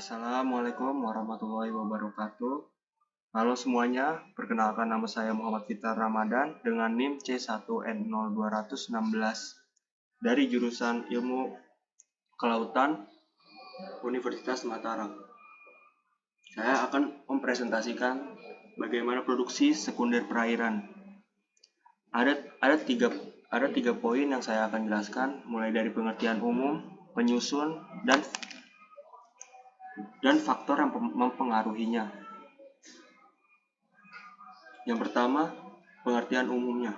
Assalamualaikum warahmatullahi wabarakatuh. Halo semuanya, perkenalkan nama saya Muhammad Fitar Ramadan dengan NIM C1N0216 dari jurusan Ilmu Kelautan Universitas Mataram. Saya akan mempresentasikan bagaimana produksi sekunder perairan. Ada tiga poin yang saya akan jelaskan, mulai dari pengertian umum, penyusun, dan faktor yang mempengaruhinya. Yang pertama, pengertian umumnya.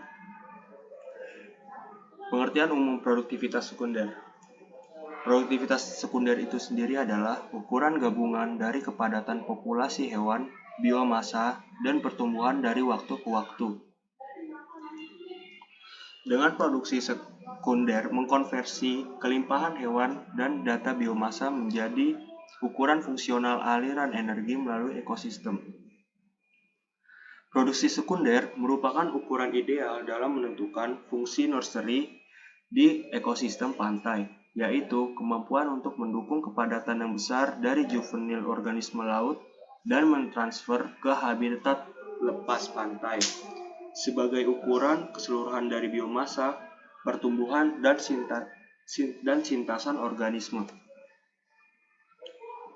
Pengertian umum produktivitas sekunder. Produktivitas sekunder itu sendiri adalah ukuran gabungan dari kepadatan populasi hewan, biomasa, dan pertumbuhan dari waktu ke waktu. Dengan produksi sekunder mengkonversi kelimpahan hewan dan data biomasa menjadi ukuran fungsional aliran energi melalui ekosistem. Produksi sekunder merupakan ukuran ideal dalam menentukan fungsi nursery di ekosistem pantai, yaitu kemampuan untuk mendukung kepadatan yang besar dari juvenil organisme laut dan mentransfer ke habitat lepas pantai, sebagai ukuran keseluruhan dari biomasa, pertumbuhan, dan sintasan organisme.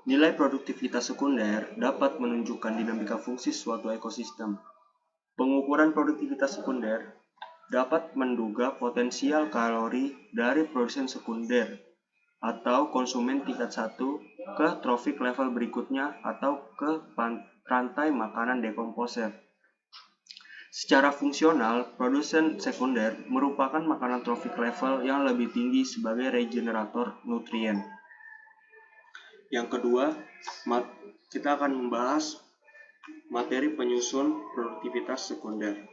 Nilai produktivitas sekunder dapat menunjukkan dinamika fungsi suatu ekosistem. Pengukuran produktivitas sekunder dapat menduga potensial kalori dari produsen sekunder atau konsumen tingkat 1 ke trophic level berikutnya atau ke rantai makanan dekomposer. Secara fungsional, produsen sekunder merupakan makanan trophic level yang lebih tinggi sebagai regenerator nutrien. Yang kedua, kita akan membahas materi penyusun produktivitas sekunder.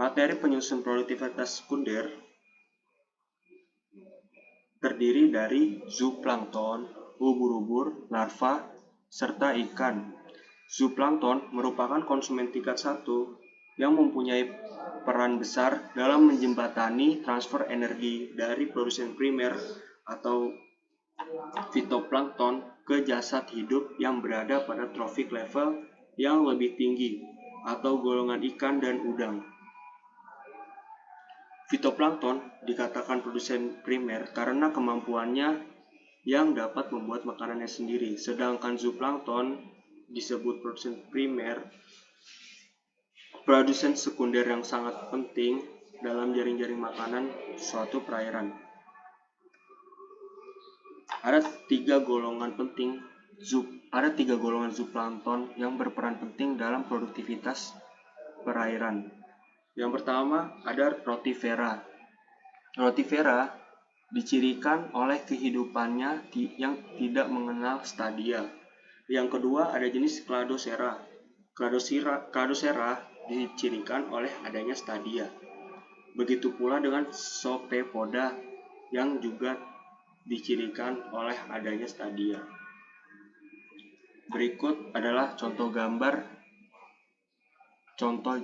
Materi penyusun produktivitas sekunder terdiri dari zooplankton, ubur-ubur, larva, serta ikan. Zooplankton merupakan konsumen tingkat 1 yang mempunyai peran besar dalam menjembatani transfer energi dari produsen primer atau fitoplankton ke jasad hidup yang berada pada trophic level yang lebih tinggi atau golongan ikan dan udang. Fitoplankton dikatakan produsen primer karena kemampuannya yang dapat membuat makanannya sendiri, sedangkan zooplankton disebut produsen primer, produsen sekunder yang sangat penting dalam jaring-jaring makanan suatu perairan. Ada tiga golongan zooplankton yang berperan penting dalam produktivitas perairan. Yang pertama ada rotifera. Rotifera dicirikan oleh kehidupannya yang tidak mengenal stadia. Yang kedua ada jenis Cladocera. Cladocera dicirikan oleh adanya stadia. Begitu pula dengan Sopepoda yang juga dicirikan oleh adanya stadia. Berikut adalah contoh gambar contoh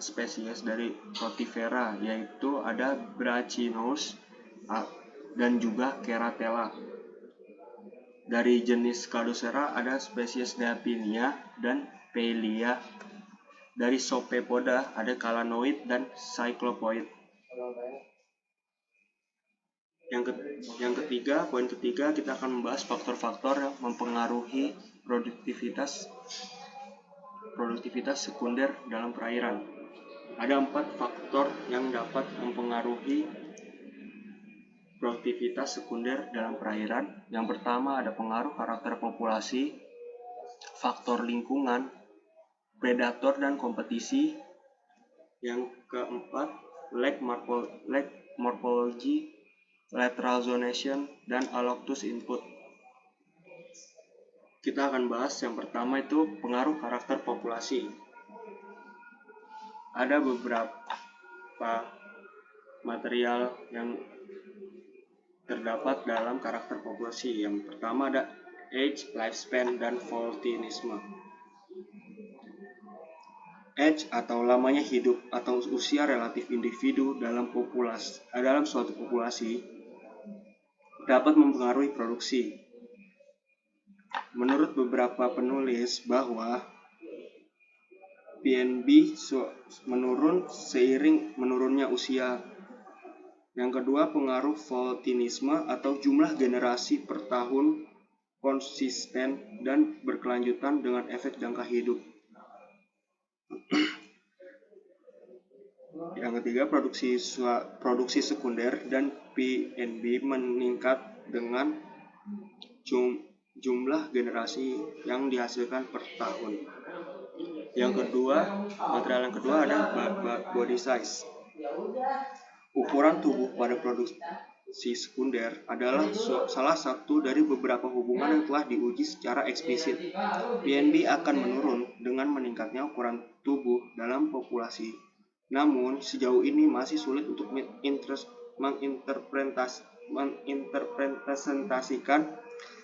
spesies dari rotifera, yaitu ada Brachynomus dan juga Keratella. Dari jenis Cladocera ada spesies Dapinia dan Pelia. Dari Sopepoda ada Calanoid dan Cyclopoid. Poin ketiga kita akan membahas faktor-faktor yang mempengaruhi produktivitas sekunder dalam perairan. Ada 4 faktor yang dapat mempengaruhi produktivitas sekunder dalam perairan. Yang pertama ada pengaruh karakter populasi, faktor lingkungan, predator dan kompetisi. Yang keempat, lake morphology, lateral zonation, dan allochthous input. Kita akan bahas yang pertama itu pengaruh karakter populasi. Ada beberapa material yang terdapat dalam karakter populasi. Yang pertama ada age, lifespan, dan volatilisme. Age atau lamanya hidup atau usia relatif individu dalam suatu populasi dapat mempengaruhi produksi. Menurut beberapa penulis bahwa PNB menurun seiring menurunnya usia. Yang kedua, pengaruh volatilisme atau jumlah generasi per tahun konsisten dan berkelanjutan dengan efek jangka hidup. Yang ketiga, produksi sekunder dan PNB meningkat dengan jumlah generasi yang dihasilkan per tahun. Yang kedua, material yang kedua adalah body size. Ukuran tubuh pada produksi sekunder adalah salah satu dari beberapa hubungan yang telah diuji secara eksplisit. PNB akan menurun dengan meningkatnya ukuran tubuh dalam populasi. Namun, sejauh ini masih sulit untuk menginterpretasikan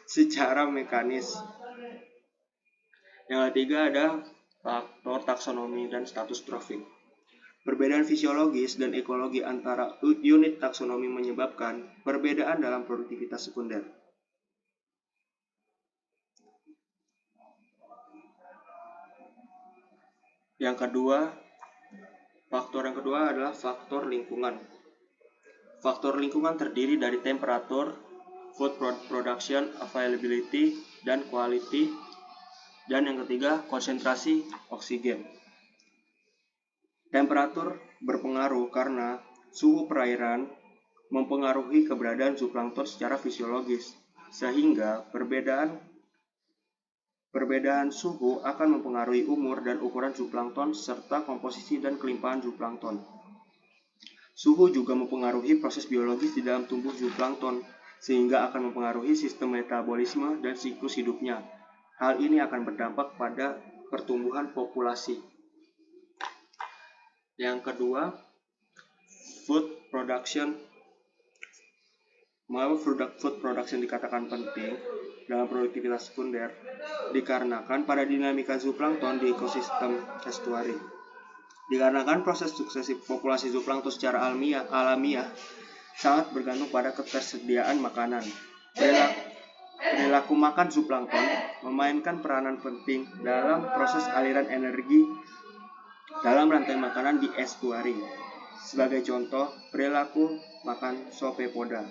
secara mekanis. Yang ketiga ada faktor taksonomi dan status trofik. Perbedaan fisiologis dan ekologi antara unit taksonomi menyebabkan perbedaan dalam produktivitas sekunder. Faktor yang kedua adalah faktor lingkungan. Faktor lingkungan terdiri dari temperatur, food production, availability, dan quality. Dan yang ketiga, konsentrasi oksigen. Temperatur berpengaruh karena suhu perairan mempengaruhi keberadaan zooplankton secara fisiologis, sehingga perbedaan suhu akan mempengaruhi umur dan ukuran zooplankton serta komposisi dan kelimpahan zooplankton. Suhu juga mempengaruhi proses biologis di dalam tubuh zooplankton, sehingga akan mempengaruhi sistem metabolisme dan siklus hidupnya. Hal ini akan berdampak pada pertumbuhan populasi. Yang kedua, food production. Mengapa food production dikatakan penting dalam produktivitas sekunder? Dikarenakan pada dinamika zooplankton di ekosistem estuari. Dikarenakan proses suksesif populasi zooplankton secara alamiah sangat bergantung pada ketersediaan makanan. Perilaku makan zooplankton memainkan peranan penting dalam proses aliran energi dalam rantai makanan di estuari. Sebagai contoh, perilaku makan Sopepoda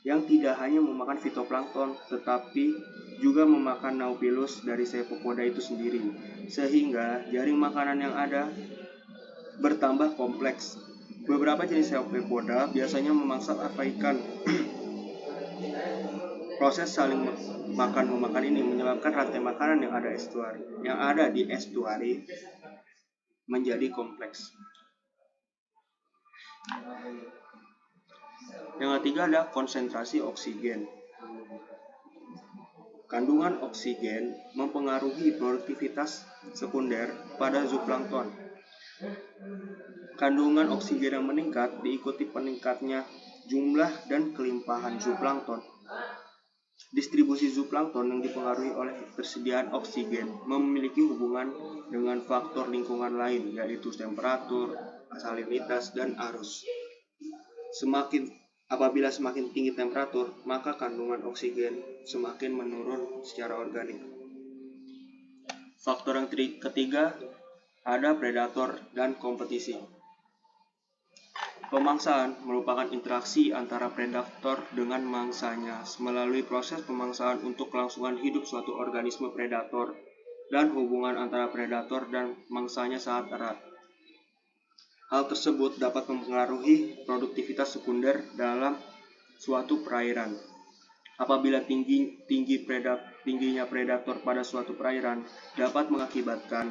yang tidak hanya memakan fitoplankton tetapi juga memakan Nautilus dari Cephalopoda itu sendiri, sehingga jaring makanan yang ada bertambah kompleks. Beberapa jenis Cephalopoda biasanya memangsa larva ikan. Proses saling makan-memakan ini menyebabkan rantai makanan yang ada di estuari menjadi kompleks. Yang ketiga adalah konsentrasi oksigen. Kandungan oksigen mempengaruhi produktivitas sekunder pada zooplankton. Kandungan oksigen yang meningkat diikuti peningkatnya jumlah dan kelimpahan zooplankton. Distribusi zooplankton yang dipengaruhi oleh ketersediaan oksigen memiliki hubungan dengan faktor lingkungan lain, yaitu temperatur, salinitas, dan arus. Apabila semakin tinggi temperatur, maka kandungan oksigen semakin menurun secara organik. Faktor yang ketiga ada predator dan kompetisi. Pemangsaan merupakan interaksi antara predator dengan mangsanya melalui proses pemangsaan untuk kelangsungan hidup suatu organisme predator, dan hubungan antara predator dan mangsanya sangat erat. Hal tersebut dapat mempengaruhi produktivitas sekunder dalam suatu perairan. Apabila tingginya predator pada suatu perairan dapat mengakibatkan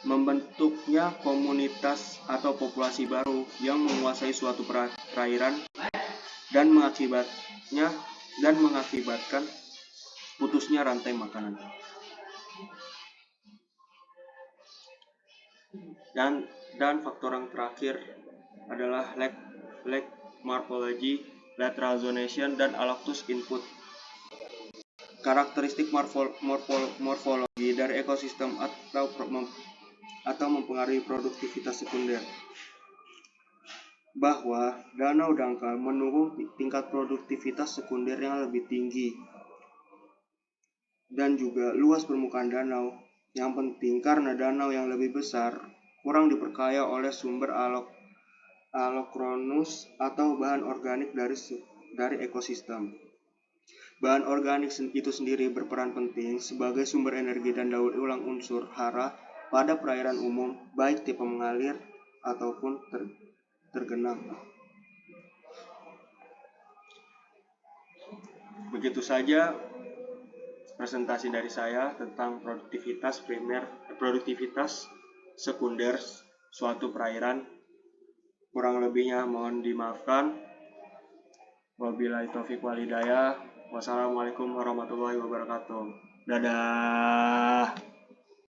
membentuknya komunitas atau populasi baru yang menguasai suatu perairan dan mengakibatkan putusnya rantai makanan. Dan faktor yang terakhir adalah lag morphology, lateral zonation, dan allochthous input. Karakteristik morfologi dari ekosistem atau mempengaruhi produktivitas sekunder. bahwa danau dangkal mendukung tingkat produktivitas sekunder yang lebih tinggi dan juga luas permukaan danau. Yang penting karena danau yang lebih besar kurang diperkaya oleh sumber alokronus atau bahan organik dari ekosistem. Bahan organik itu sendiri berperan penting sebagai sumber energi dan daur ulang unsur hara pada perairan umum, baik tipe mengalir ataupun tergenang. Begitu saja presentasi dari saya tentang produktivitas sekunder suatu perairan. Kurang lebihnya mohon dimaafkan. Wabillahi taufiq wal hidayah. Wassalamualaikum warahmatullahi wabarakatuh. Dadah.